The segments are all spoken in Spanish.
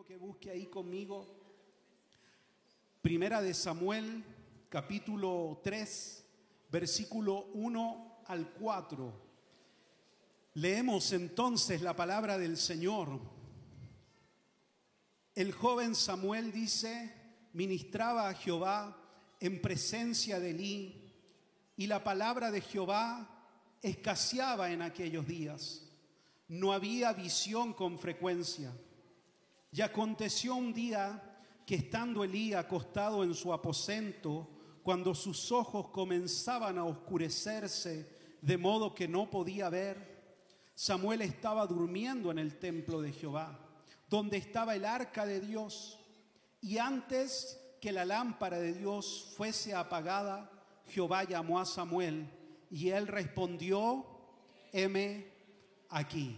quiero que busque ahí conmigo Primera de Samuel, capítulo 3, versículo 1 al 4. Leemos entonces la palabra del Señor. El joven Samuel, dice, ministraba a Jehová en presencia de Elí, y la palabra de Jehová escaseaba en aquellos días. No había visión con frecuencia. Y aconteció un día que estando Elí acostado en su aposento, cuando sus ojos comenzaban a oscurecerse de modo que no podía ver, Samuel estaba durmiendo en el templo de Jehová, donde estaba el arca de Dios. Y antes que la lámpara de Dios fuese apagada, Jehová llamó a Samuel, y él respondió: heme aquí.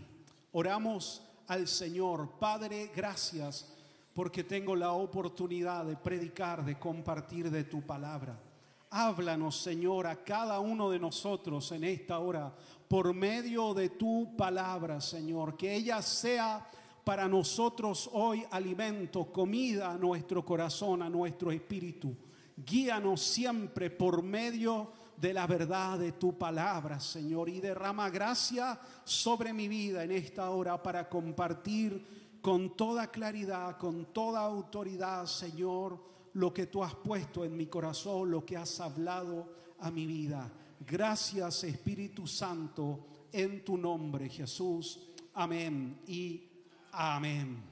Oramos al Señor. Padre, gracias porque tengo la oportunidad de predicar, de compartir de tu palabra. Háblanos, Señor, a cada uno de nosotros en esta hora por medio de tu palabra, Señor. Que ella sea para nosotros hoy alimento, comida a nuestro corazón, a nuestro espíritu. Guíanos siempre por medio de la verdad de tu palabra, Señor, y derrama gracia sobre mi vida en esta hora para compartir con toda claridad, con toda autoridad, Señor, lo que tú has puesto en mi corazón, lo que has hablado a mi vida. Gracias, Espíritu Santo, en tu nombre, Jesús. Amén y amén.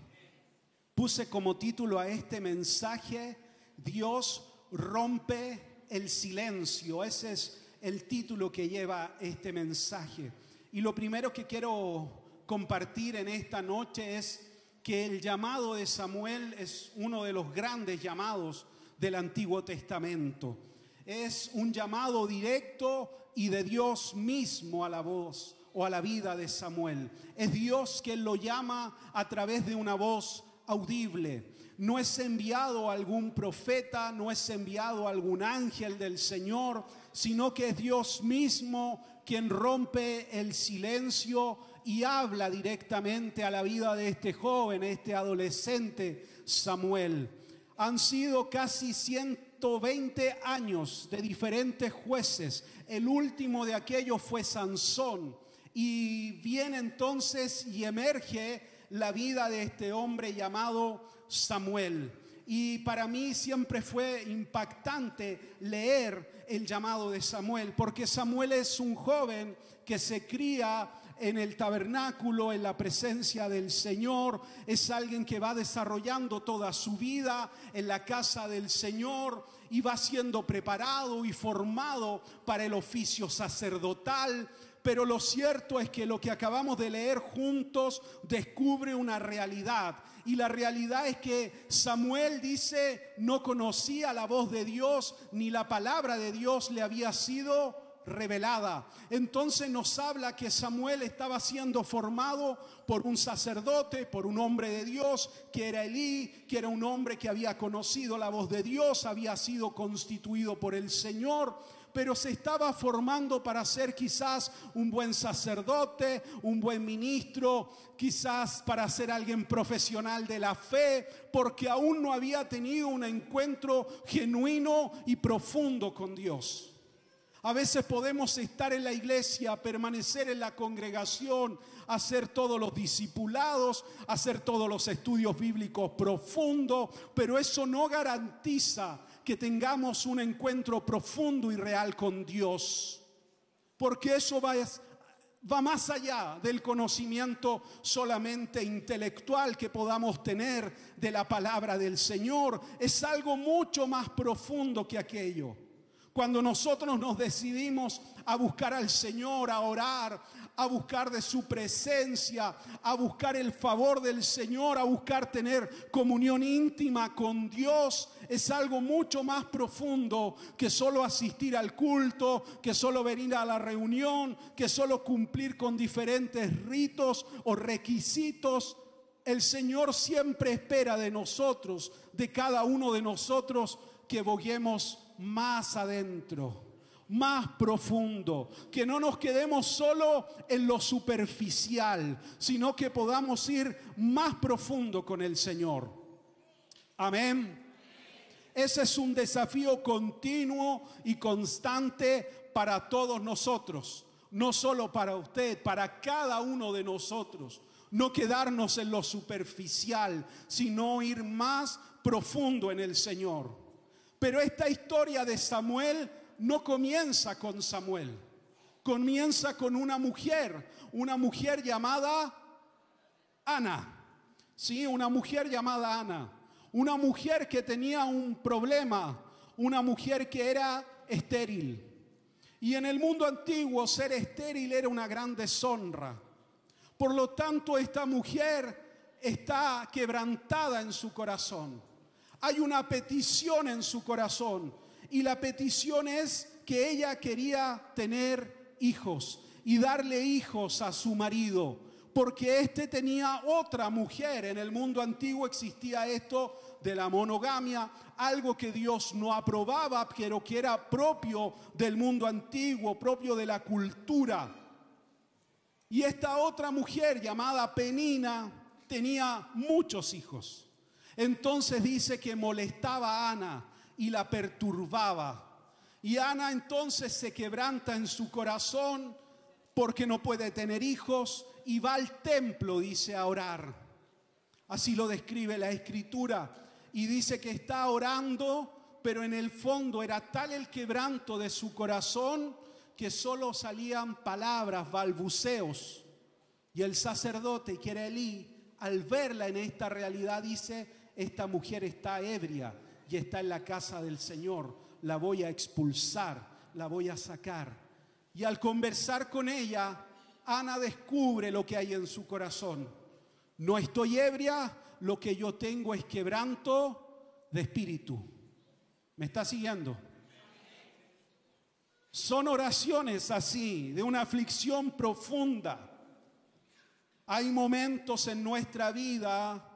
Puse como título a este mensaje: Dios rompe el silencio. Ese es el título que lleva este mensaje. Y lo primero que quiero compartir en esta noche es que el llamado de Samuel es uno de los grandes llamados del Antiguo Testamento. Es un llamado directo y de Dios mismo a la voz o a la vida de Samuel. Es Dios quien lo llama a través de una voz audible. No es enviado a algún profeta, no es enviado a algún ángel del Señor, sino que es Dios mismo quien rompe el silencio y habla directamente a la vida de este joven, este adolescente Samuel. Han sido casi 120 años de diferentes jueces. El último de aquellos fue Sansón. Y viene entonces y emerge la vida de este hombre llamado Samuel. Y para mí siempre fue impactante leer el llamado de Samuel, porque Samuel es un joven que se cría en el tabernáculo, en la presencia del Señor. Es alguien que va desarrollando toda su vida en la casa del Señor y va siendo preparado y formado para el oficio sacerdotal. Pero lo cierto es que lo que acabamos de leer juntos descubre una realidad. Y la realidad es que Samuel, dice, no conocía la voz de Dios, ni la palabra de Dios le había sido revelada. Entonces nos habla que Samuel estaba siendo formado por un sacerdote, por un hombre de Dios, que era Elí, que era un hombre que había conocido la voz de Dios, había sido constituido por el Señor, pero se estaba formando para ser quizás un buen sacerdote, un buen ministro, quizás para ser alguien profesional de la fe, porque aún no había tenido un encuentro genuino y profundo con Dios. A veces podemos estar en la iglesia, permanecer en la congregación, hacer todos los discipulados, hacer todos los estudios bíblicos profundos, pero eso no garantiza que tengamos un encuentro profundo y real con Dios, porque eso va más allá del conocimiento solamente intelectual que podamos tener de la palabra del Señor. Es algo mucho más profundo que aquello. Cuando nosotros nos decidimos a buscar al Señor, a orar, a buscar de su presencia, a buscar el favor del Señor, a buscar tener comunión íntima con Dios, es algo mucho más profundo que solo asistir al culto, que solo venir a la reunión, que solo cumplir con diferentes ritos o requisitos. El Señor siempre espera de nosotros, de cada uno de nosotros, que boguemos más adentro. más profundo, que no nos quedemos solo en lo superficial, sino que podamos ir más profundo con el Señor. Amén. Ese es un desafío continuo y constante para todos nosotros, no solo para usted, para cada uno de nosotros. No quedarnos en lo superficial, sino ir más profundo en el Señor. Pero esta historia de Samuel no comienza con Samuel, comienza con una mujer llamada Ana. Sí, una mujer llamada Ana, una mujer que tenía un problema, una mujer que era estéril. Y en el mundo antiguo ser estéril era una gran deshonra. Por lo tanto, esta mujer está quebrantada en su corazón. Hay una petición en su corazón. Y la petición es que ella quería tener hijos y darle hijos a su marido, porque éste tenía otra mujer. En el mundo antiguo existía esto de la monogamia, algo que Dios no aprobaba, pero que era propio del mundo antiguo, propio de la cultura. Y esta otra mujer llamada Penina tenía muchos hijos. Entonces dice que molestaba a Ana y la perturbaba. Y Ana entonces se quebranta en su corazón porque no puede tener hijos y va al templo, dice, a orar. Así lo describe la Escritura. Y dice que está orando, pero en el fondo era tal el quebranto de su corazón que solo salían palabras, balbuceos. Y el sacerdote, que era Elí, al verla en esta realidad dice: esta mujer está ebria y está en la casa del Señor, la voy a expulsar, la voy a sacar. Y al conversar con ella, Ana descubre lo que hay en su corazón. No estoy ebria, lo que yo tengo es quebranto de espíritu. ¿Me está siguiendo? Son oraciones así, de una aflicción profunda. Hay momentos en nuestra vida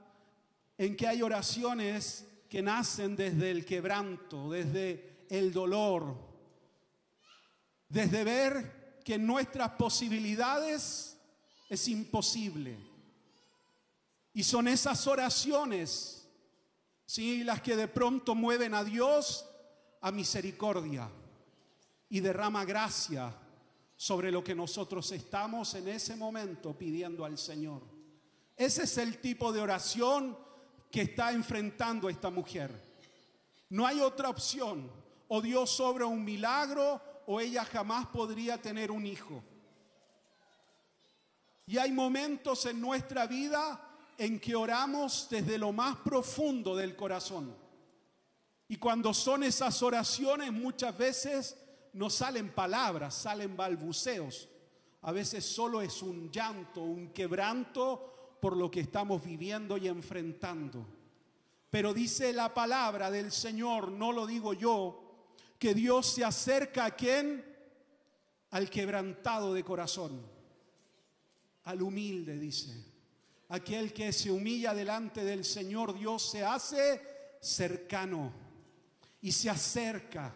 en que hay oraciones que nacen desde el quebranto, desde el dolor, desde ver que en nuestras posibilidades es imposible. Y son esas oraciones, sí, las que de pronto mueven a Dios a misericordia y derrama gracia sobre lo que nosotros estamos en ese momento pidiendo al Señor. Ese es el tipo de oración que está enfrentando esta mujer. No hay otra opción. O Dios obra un milagro o ella jamás podría tener un hijo. Y hay momentos en nuestra vida en que oramos desde lo más profundo del corazón. Y cuando son esas oraciones, muchas veces no salen palabras, salen balbuceos. A veces solo es un llanto, un quebranto por lo que estamos viviendo y enfrentando. Pero dice la palabra del Señor, no lo digo yo, que Dios se acerca ¿a quién? Al quebrantado de corazón, al humilde, dice. Aquel que se humilla delante del Señor, Dios se hace cercano y se acerca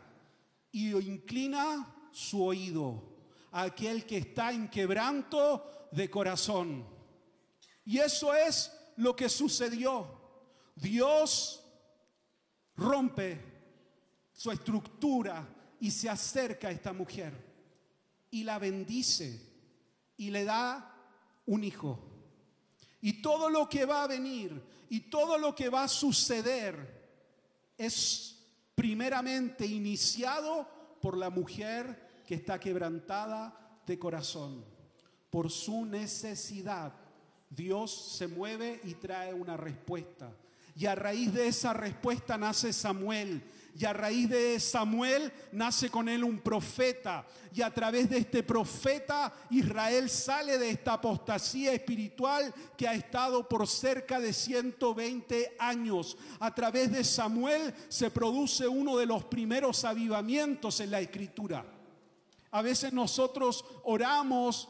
y inclina su oído a aquel que está en quebranto de corazón. Y eso es lo que sucedió. Dios rompe su estructura y se acerca a esta mujer y la bendice y le da un hijo. Y todo lo que va a venir y todo lo que va a suceder es primeramente iniciado por la mujer que está quebrantada de corazón. Por su necesidad, Dios se mueve y trae una respuesta. Y a raíz de esa respuesta nace Samuel. Y a raíz de Samuel nace con él un profeta. Y a través de este profeta Israel sale de esta apostasía espiritual que ha estado por cerca de 120 años. A través de Samuel se produce uno de los primeros avivamientos en la Escritura. A veces nosotros oramos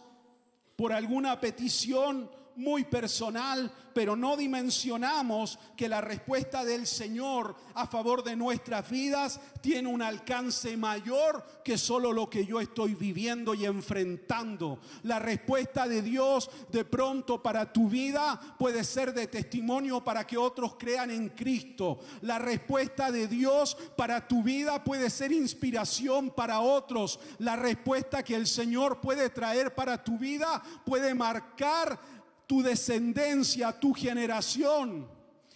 por alguna petición muy personal, pero no dimensionamos que la respuesta del Señor a favor de nuestras vidas tiene un alcance mayor que solo lo que yo estoy viviendo y enfrentando. La respuesta de Dios de pronto para tu vida puede ser de testimonio para que otros crean en Cristo. La respuesta de Dios para tu vida puede ser inspiración para otros. La respuesta que el Señor puede traer para tu vida puede marcar tu descendencia, tu generación,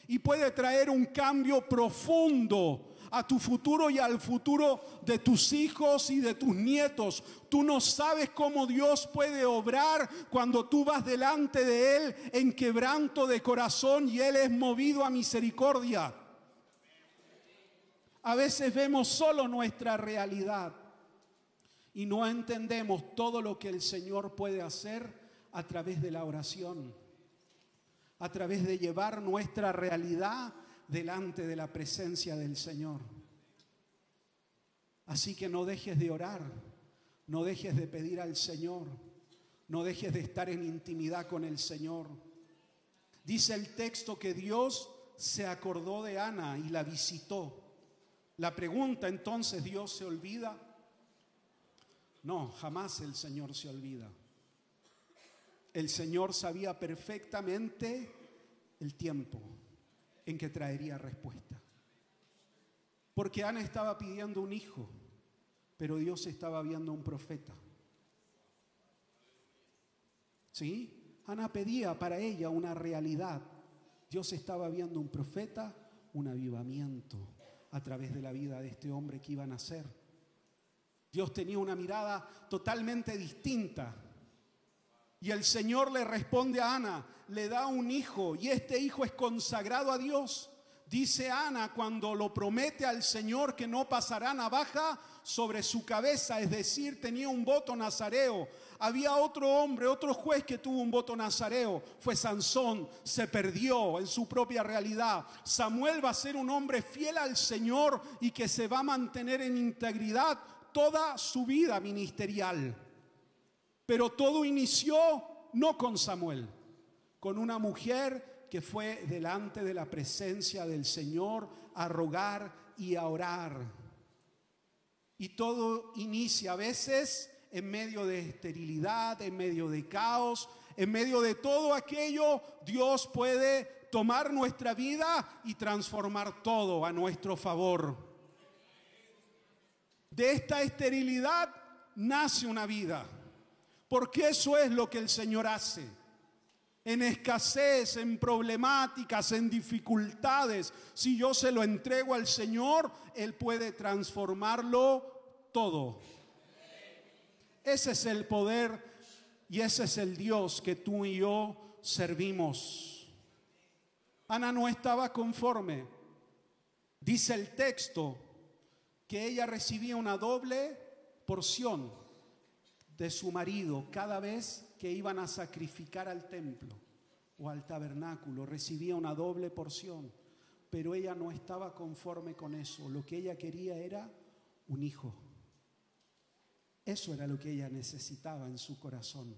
y puede traer un cambio profundo a tu futuro y al futuro de tus hijos y de tus nietos. Tú no sabes cómo Dios puede obrar cuando tú vas delante de Él en quebranto de corazón y Él es movido a misericordia. A veces vemos solo nuestra realidad y no entendemos todo lo que el Señor puede hacer a través de la oración, a través de llevar nuestra realidad delante de la presencia del Señor. Así que no dejes de orar, no dejes de pedir al Señor, no dejes de estar en intimidad con el Señor. Dice el texto que Dios se acordó de Ana y la visitó. La pregunta entonces, ¿Dios se olvida? No, jamás el Señor se olvida. El Señor sabía perfectamente el tiempo en que traería respuesta. Porque Ana estaba pidiendo un hijo, pero Dios estaba viendo un profeta. ¿Sí? Ana pedía para ella una realidad. Dios estaba viendo un profeta, un avivamiento a través de la vida de este hombre que iba a nacer. Dios tenía una mirada totalmente distinta. Y el Señor le responde a Ana, le da un hijo y este hijo es consagrado a Dios. Dice Ana cuando lo promete al Señor que no pasará navaja sobre su cabeza, es decir, tenía un voto nazareo. Había otro hombre, otro juez que tuvo un voto nazareo, fue Sansón, se perdió en su propia realidad. Samuel va a ser un hombre fiel al Señor y que se va a mantener en integridad toda su vida ministerial. Pero todo inició no con Samuel, con una mujer que fue delante de la presencia del Señor a rogar y a orar. Y todo inicia a veces en medio de esterilidad, en medio de caos, en medio de todo aquello. Dios puede tomar nuestra vida y transformar todo a nuestro favor. De esta esterilidad nace una vida, porque eso es lo que el Señor hace. En escasez, en problemáticas, en dificultades, si yo se lo entrego al Señor, Él puede transformarlo todo. Ese es el poder y ese es el Dios que tú y yo servimos. Ana no estaba conforme. Dice el texto que ella recibía una doble porción de su marido cada vez que iban a sacrificar al templo o al tabernáculo. Recibía una doble porción, pero ella no estaba conforme con eso. Lo que ella quería era un hijo. Eso era lo que ella necesitaba en su corazón.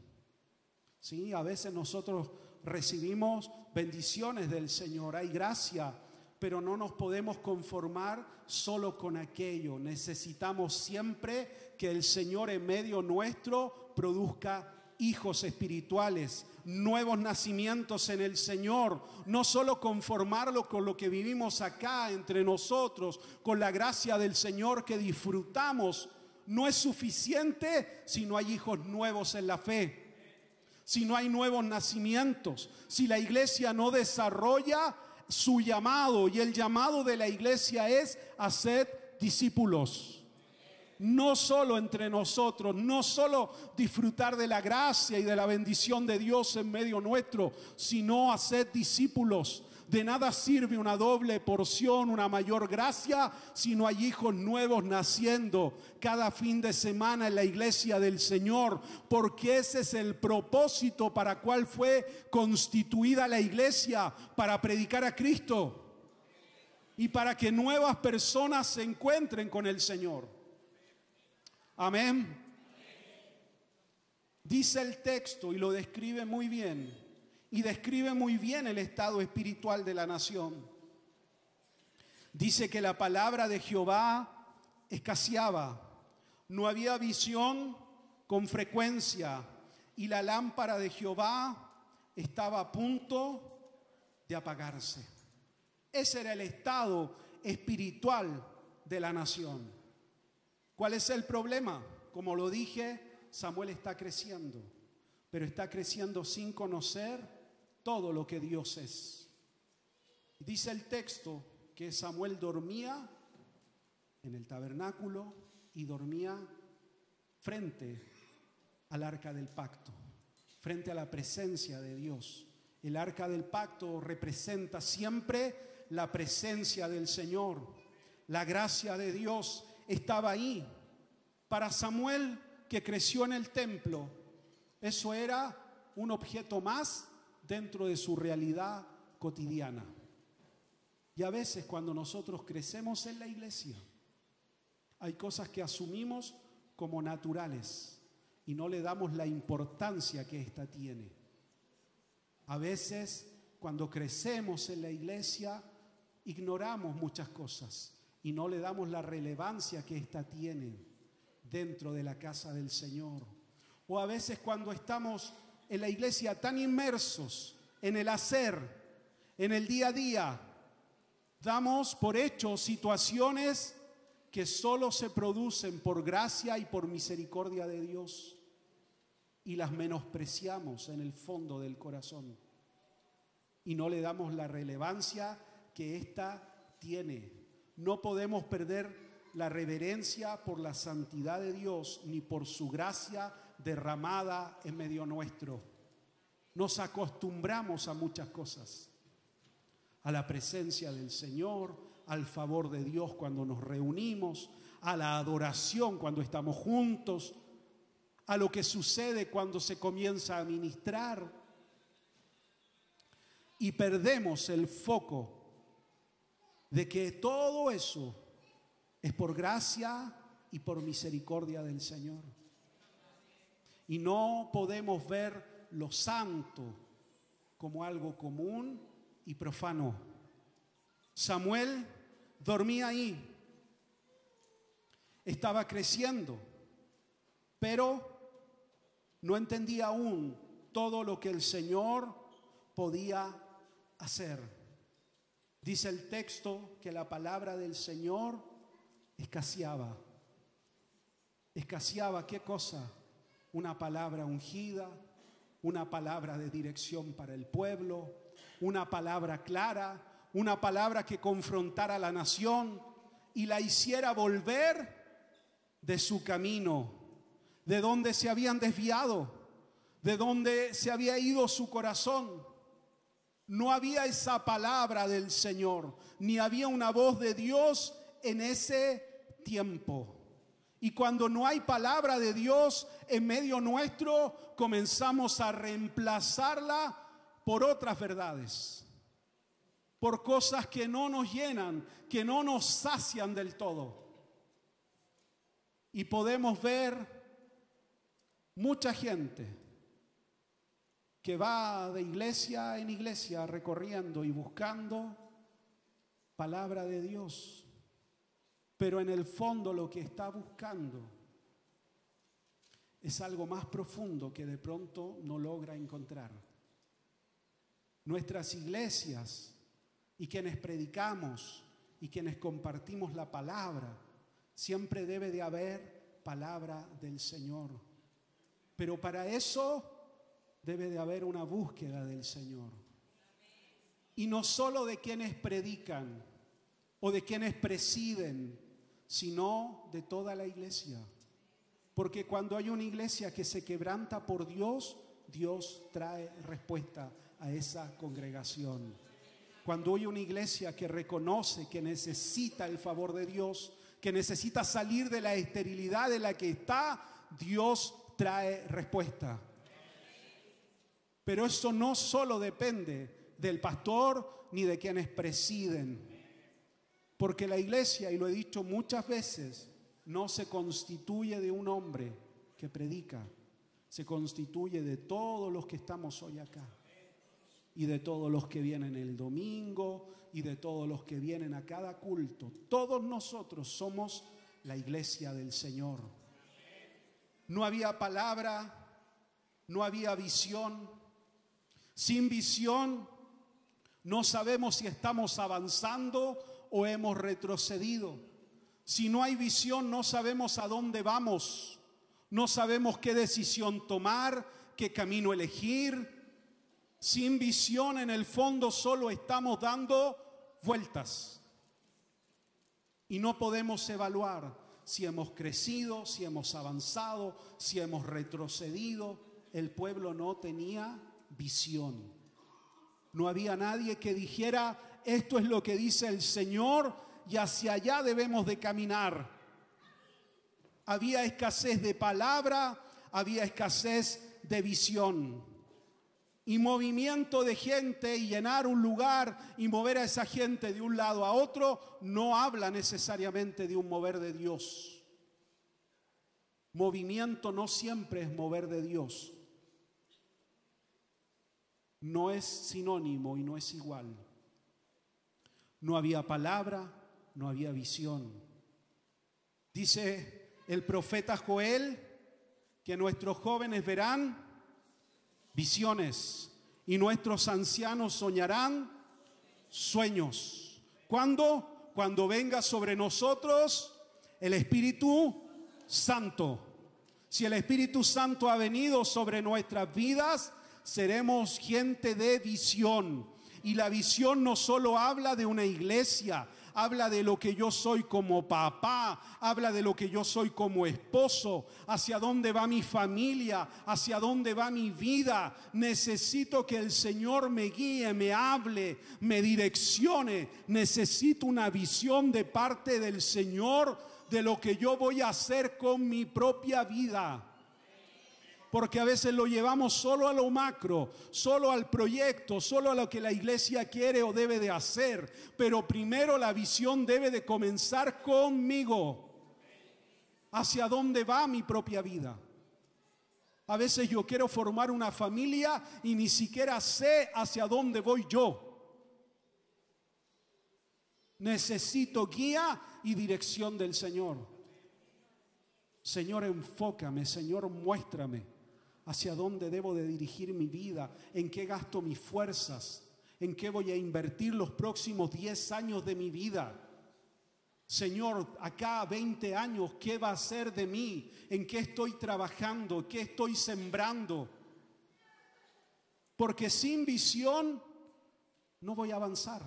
Sí, a veces nosotros recibimos bendiciones del Señor, hay gracia, pero no nos podemos conformar solo con aquello. Necesitamos siempre que el Señor en medio nuestro produzca hijos espirituales, nuevos nacimientos en el Señor. No solo conformarlo con lo que vivimos acá entre nosotros, con la gracia del Señor que disfrutamos. No es suficiente si no hay hijos nuevos en la fe, si no hay nuevos nacimientos, si la iglesia no desarrolla su llamado. Y el llamado de la iglesia es hacer discípulos. No solo entre nosotros, no solo disfrutar de la gracia y de la bendición de Dios en medio nuestro, sino hacer discípulos. De nada sirve una doble porción, una mayor gracia, si no hay hijos nuevos naciendo cada fin de semana en la iglesia del Señor, porque ese es el propósito para cual fue constituida la iglesia, para predicar a Cristo y para que nuevas personas se encuentren con el Señor. Amén. Dice el texto y lo describe muy bien. y describe muy bien el estado espiritual de la nación. Dice que la palabra de Jehová escaseaba, no había visión con frecuencia y la lámpara de Jehová estaba a punto de apagarse. Ese era el estado espiritual de la nación. ¿Cuál es el problema? Como lo dije, Samuel está creciendo, pero está creciendo sin conocer todo lo que Dios es. Dice el texto que Samuel dormía en el tabernáculo y dormía frente al arca del pacto, frente a la presencia de Dios. El arca del pacto representa siempre la presencia del Señor. La gracia de Dios estaba ahí. Para Samuel, que creció en el templo, eso era un objeto más dentro de su realidad cotidiana. Y a veces cuando nosotros crecemos en la iglesia, hay cosas que asumimos como naturales y no le damos la importancia que ésta tiene. A veces cuando crecemos en la iglesia, ignoramos muchas cosas y no le damos la relevancia que ésta tiene dentro de la casa del Señor. O a veces cuando estamos en la iglesia tan inmersos en el hacer, en el día a día, damos por hecho situaciones que solo se producen por gracia y por misericordia de Dios y las menospreciamos en el fondo del corazón y no le damos la relevancia que ésta tiene. No podemos perder la reverencia por la santidad de Dios ni por su gracia derramada en medio nuestro. Nos acostumbramos a muchas cosas, a la presencia del Señor, al favor de Dios cuando nos reunimos, a la adoración cuando estamos juntos, a lo que sucede cuando se comienza a ministrar, y perdemos el foco de que todo eso es por gracia y por misericordia del Señor. Y no podemos ver lo santo como algo común y profano. Samuel dormía ahí, estaba creciendo, pero no entendía aún todo lo que el Señor podía hacer. Dice el texto que la palabra del Señor escaseaba. ¿Escaseaba qué cosa? Una palabra ungida, una palabra de dirección para el pueblo, una palabra clara, una palabra que confrontara a la nación y la hiciera volver de su camino, de donde se habían desviado, de donde se había ido su corazón. No había esa palabra del Señor, ni había una voz de Dios en ese tiempo. Y cuando no hay palabra de Dios en medio nuestro, comenzamos a reemplazarla por otras verdades, por cosas que no nos llenan, que no nos sacian del todo. Y podemos ver mucha gente que va de iglesia en iglesia recorriendo y buscando palabra de Dios, pero en el fondo lo que está buscando es algo más profundo que de pronto no logra encontrar. Nuestras iglesias y quienes predicamos y quienes compartimos la palabra, siempre debe de haber palabra del Señor. Pero para eso debe de haber una búsqueda del Señor. Y no solo de quienes predican o de quienes presiden, sino de toda la iglesia. Porque cuando hay una iglesia que se quebranta por Dios, Dios trae respuesta a esa congregación. Cuando hay una iglesia que reconoce que necesita el favor de Dios, que necesita salir de la esterilidad en la que está, Dios trae respuesta. Pero eso no solo depende del pastor ni de quienes presiden, porque la iglesia, y lo he dicho muchas veces, no se constituye de un hombre que predica, se constituye de todos los que estamos hoy acá. y de todos los que vienen el domingo y de todos los que vienen a cada culto. Todos nosotros somos la iglesia del Señor. No había palabra, no había visión. Sin visión no sabemos si estamos avanzando o hemos retrocedido. Si no hay visión, no sabemos a dónde vamos. No sabemos qué decisión tomar, qué camino elegir. Sin visión, en el fondo, solo estamos dando vueltas. Y no podemos evaluar si hemos crecido, si hemos avanzado, si hemos retrocedido. El pueblo no tenía visión. No había nadie que dijera: esto es lo que dice el Señor y hacia allá debemos de caminar. Había escasez de palabra, había escasez de visión. Y movimiento de gente y llenar un lugar y mover a esa gente de un lado a otro no habla necesariamente de un mover de Dios. Movimiento no siempre es mover de Dios. No es sinónimo y no es igual. No había palabra, no había visión. Dice el profeta Joel que nuestros jóvenes verán visiones y nuestros ancianos soñarán sueños. ¿Cuándo? Cuando venga sobre nosotros el Espíritu Santo. Si el Espíritu Santo ha venido sobre nuestras vidas, seremos gente de visión. Y la visión no solo habla de una iglesia, habla de lo que yo soy como papá, habla de lo que yo soy como esposo, hacia dónde va mi familia, hacia dónde va mi vida. Necesito que el Señor me guíe, me hable, me direccione. Necesito una visión de parte del Señor de lo que yo voy a hacer con mi propia vida. Porque a veces lo llevamos solo a lo macro, solo al proyecto, solo a lo que la iglesia quiere o debe de hacer. Pero primero la visión debe de comenzar conmigo. ¿Hacia dónde va mi propia vida? A veces yo quiero formar una familia y ni siquiera sé hacia dónde voy yo. Necesito guía y dirección del Señor. Señor, enfócame, Señor, muéstrame hacia dónde debo de dirigir mi vida, en qué gasto mis fuerzas, en qué voy a invertir los próximos 10 años de mi vida. Señor, acá 20 años, ¿qué va a ser de mí? ¿En qué estoy trabajando? ¿Qué estoy sembrando? Porque sin visión no voy a avanzar.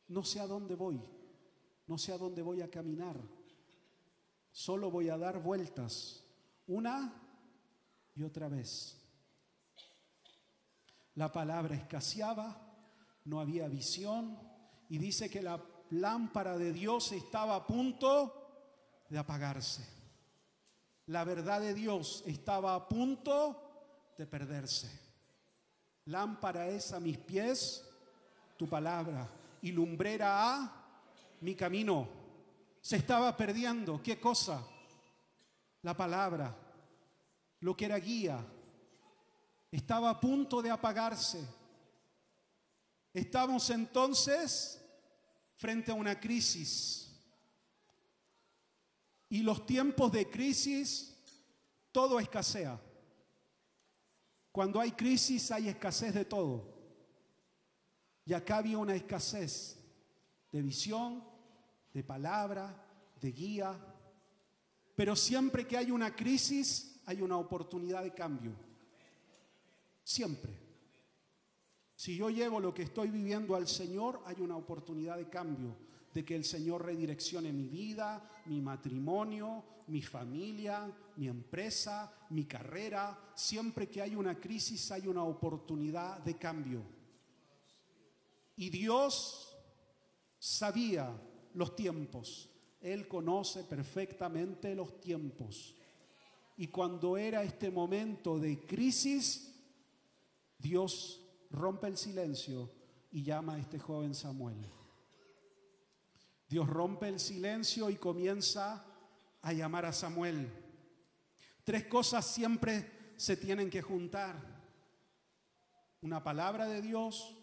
No sé a dónde voy, no sé a dónde voy a caminar. Solo voy a dar vueltas, una y otra vez. La palabra escaseaba, no había visión, y dice que la lámpara de Dios estaba a punto de apagarse. La verdad de Dios estaba a punto de perderse. Lámpara es a mis pies tu palabra y lumbrera a mi camino. Se estaba perdiendo. ¿Qué cosa? La palabra, lo que era guía, estaba a punto de apagarse. Estamos entonces frente a una crisis. Y los tiempos de crisis, todo escasea. Cuando hay crisis hay escasez de todo. Y acá había una escasez de visión, de palabra, de guía. Pero siempre que hay una crisis, hay una oportunidad de cambio. Siempre. Si yo llevo lo que estoy viviendo al Señor, hay una oportunidad de cambio, de que el Señor redireccione mi vida, mi matrimonio, mi familia, mi empresa, mi carrera. Siempre que hay una crisis, hay una oportunidad de cambio. Y Dios sabía los tiempos. Él conoce perfectamente los tiempos. Y cuando era este momento de crisis, Dios rompe el silencio y llama a este joven Samuel. Dios rompe el silencio y comienza a llamar a Samuel. 3 cosas siempre se tienen que juntar. Una palabra de Dios,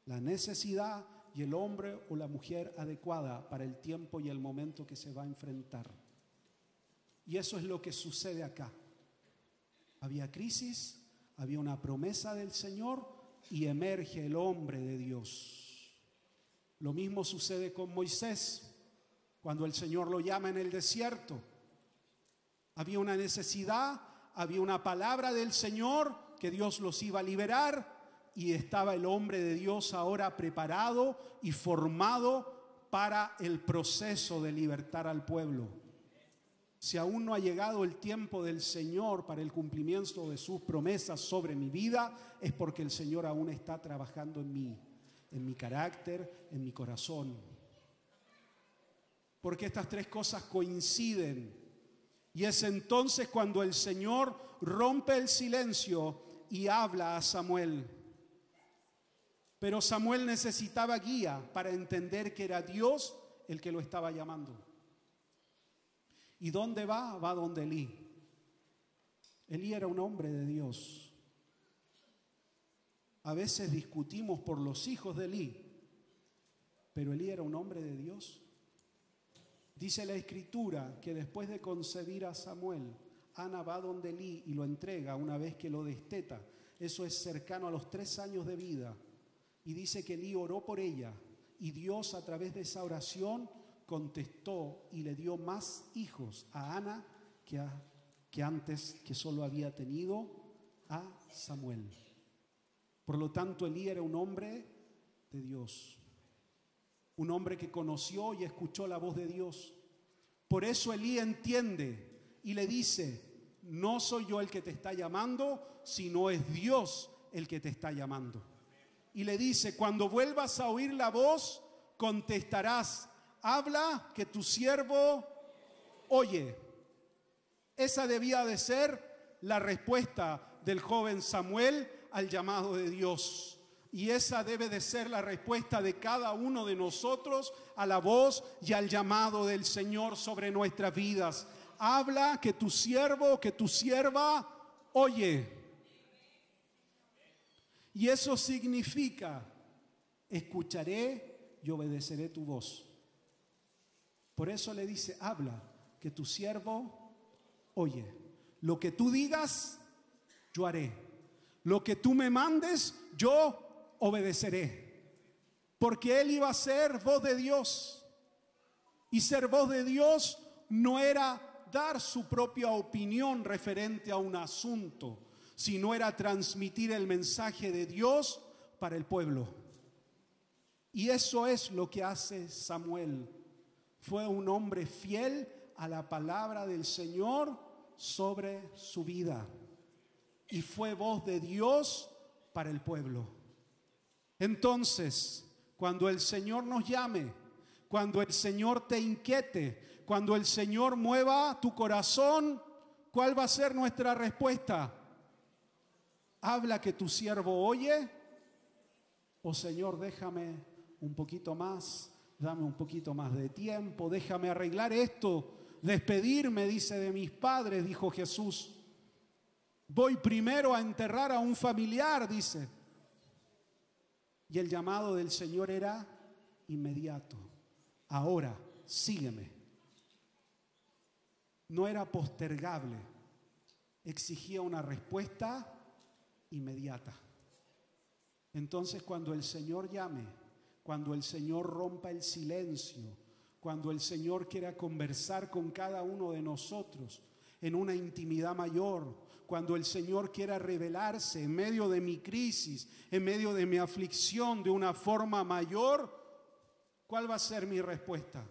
la necesidad y el hombre o la mujer adecuada para el tiempo y el momento que se va a enfrentar. Y eso es lo que sucede acá. Había crisis, había una promesa del Señor y emerge el hombre de Dios. Lo mismo sucede con Moisés, cuando el Señor lo llama en el desierto. Había una necesidad, había una palabra del Señor que Dios los iba a liberar y estaba el hombre de Dios ahora preparado y formado para el proceso de libertar al pueblo. Si aún no ha llegado el tiempo del Señor para el cumplimiento de sus promesas sobre mi vida, es porque el Señor aún está trabajando en mí, en mi carácter, en mi corazón. Porque estas tres cosas coinciden. Y es entonces cuando el Señor rompe el silencio y habla a Samuel. Pero Samuel necesitaba guía para entender que era Dios el que lo estaba llamando. ¿Y dónde va? Va donde Elí. Elí era un hombre de Dios. A veces discutimos por los hijos de Elí, pero Elí era un hombre de Dios. Dice la Escritura que después de concebir a Samuel, Ana va donde Elí y lo entrega una vez que lo desteta. Eso es cercano a los 3 años de vida. Y dice que Elí oró por ella y Dios a través de esa oración contestó y le dio más hijos a Ana que antes, que solo había tenido a Samuel. Por lo tanto, Elí era un hombre de Dios, un hombre que conoció y escuchó la voz de Dios. Por eso Elí entiende y le dice: no soy yo el que te está llamando, sino es Dios el que te está llamando. Y le dice: cuando vuelvas a oír la voz, contestarás: habla, que tu siervo oye. Esa debía de ser la respuesta del joven Samuel al llamado de Dios. Y esa debe de ser la respuesta de cada uno de nosotros a la voz y al llamado del Señor sobre nuestras vidas. Habla, que tu siervo, que tu sierva oye. Y eso significa: escucharé y obedeceré tu voz. Por eso le dice: habla, que tu siervo oye. Lo que tú digas, yo haré. Lo que tú me mandes, yo obedeceré. Porque él iba a ser voz de Dios. Y ser voz de Dios no era dar su propia opinión referente a un asunto, sino era transmitir el mensaje de Dios para el pueblo. Y eso es lo que hace Samuel. Fue un hombre fiel a la palabra del Señor sobre su vida. Y fue voz de Dios para el pueblo. Entonces, cuando el Señor nos llame, cuando el Señor te inquiete, cuando el Señor mueva tu corazón, ¿cuál va a ser nuestra respuesta? Habla, que tu siervo oye. O Señor, déjame un poquito más, dame un poquito más de tiempo, déjame arreglar esto, despedirme, dice, de mis padres, dijo Jesús. Voy primero a enterrar a un familiar, dice. Y el llamado del Señor era inmediato. Ahora, sígueme. No era postergable, exigía una respuesta inmediata. Entonces, cuando el Señor llame, cuando el Señor rompa el silencio, cuando el Señor quiera conversar con cada uno de nosotros en una intimidad mayor, cuando el Señor quiera revelarse en medio de mi crisis, en medio de mi aflicción de una forma mayor, ¿cuál va a ser mi respuesta?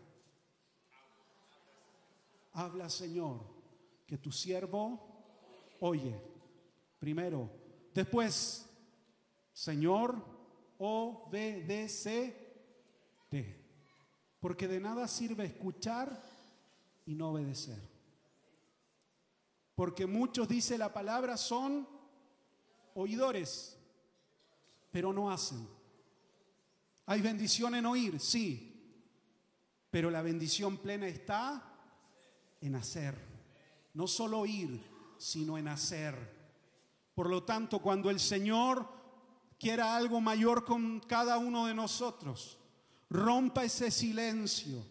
Habla, Señor, que tu siervo oye. Primero. Después, Señor, obedécete. Porque de nada sirve escuchar y no obedecer. Porque muchos, dice la palabra, son oidores, pero no hacen. ¿Hay bendición en oír? Sí. Pero la bendición plena está en hacer. No solo oír, sino en hacer. Por lo tanto, cuando el Señor quiera algo mayor con cada uno de nosotros, rompa ese silencio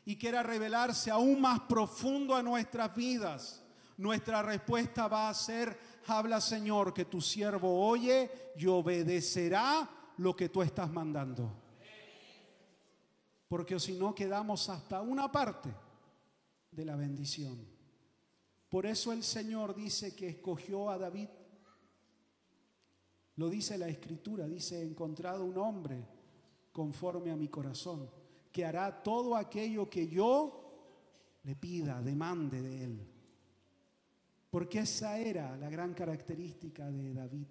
y quiera revelarse aún más profundo a nuestras vidas, nuestra respuesta va a ser: habla, Señor, que tu siervo oye y obedecerá lo que tú estás mandando. Porque si no, quedamos hasta una parte de la bendición. Por eso el Señor dice que escogió a David. Lo dice la Escritura, dice: he encontrado un hombre conforme a mi corazón, que hará todo aquello que yo le pida, demande de él. Porque esa era la gran característica de David.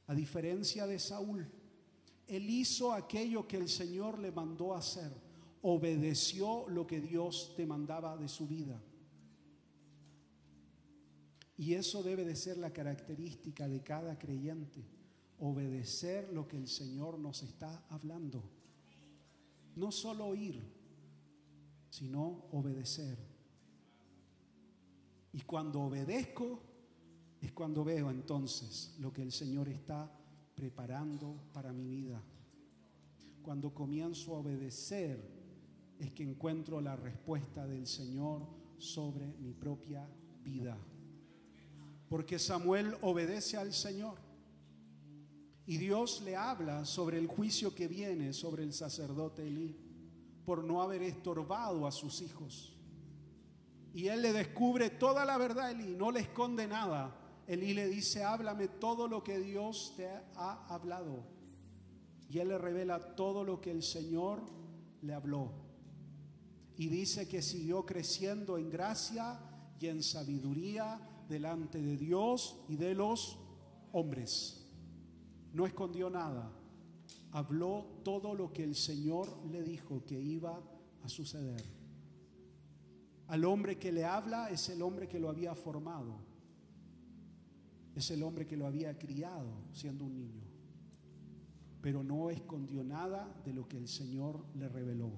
A diferencia de Saúl, él hizo aquello que el Señor le mandó hacer, obedeció lo que Dios demandaba de su vida. Y eso debe de ser la característica de cada creyente, obedecer lo que el Señor nos está hablando. No solo oír, sino obedecer. Y cuando obedezco, es cuando veo entonces lo que el Señor está preparando para mi vida. Cuando comienzo a obedecer, es que encuentro la respuesta del Señor sobre mi propia vida. Porque Samuel obedece al Señor. Y Dios le habla sobre el juicio que viene sobre el sacerdote Elí por no haber estorbado a sus hijos. Y él le descubre toda la verdad a Elí, no le esconde nada. Elí le dice: háblame todo lo que Dios te ha hablado. Y él le revela todo lo que el Señor le habló. Y dice que siguió creciendo en gracia y en sabiduría delante de Dios y de los hombres. No escondió nada. Habló todo lo que el Señor le dijo que iba a suceder. Al hombre que le habla es el hombre que lo había formado. Es el hombre que lo había criado siendo un niño. Pero no escondió nada de lo que el Señor le reveló.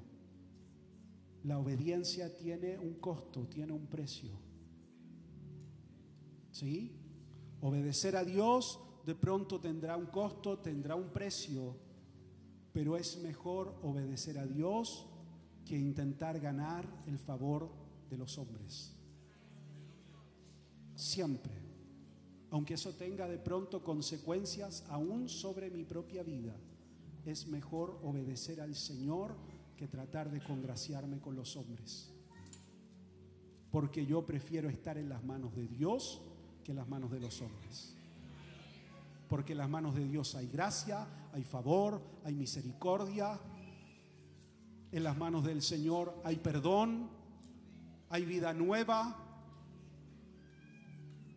La obediencia tiene un costo, tiene un precio. ¿Sí? Obedecer a Dios de pronto tendrá un costo, tendrá un precio, pero es mejor obedecer a Dios que intentar ganar el favor de los hombres. Siempre. Aunque eso tenga de pronto consecuencias aún sobre mi propia vida, es mejor obedecer al Señor que tratar de congraciarme con los hombres. Porque yo prefiero estar en las manos de Dios que en las manos de los hombres. Porque en las manos de Dios hay gracia, hay favor, hay misericordia. En las manos del Señor hay perdón, hay vida nueva.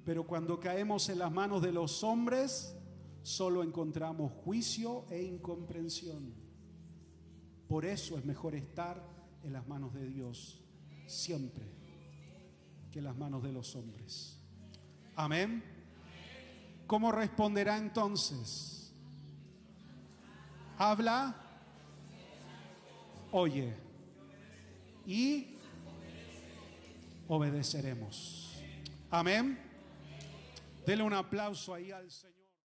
Pero cuando caemos en las manos de los hombres, solo encontramos juicio e incomprensión. Por eso es mejor estar en las manos de Dios siempre que en las manos de los hombres. Amén. ¿Cómo responderá entonces? Habla, oye y obedeceremos. Amén. Dele un aplauso ahí al Señor.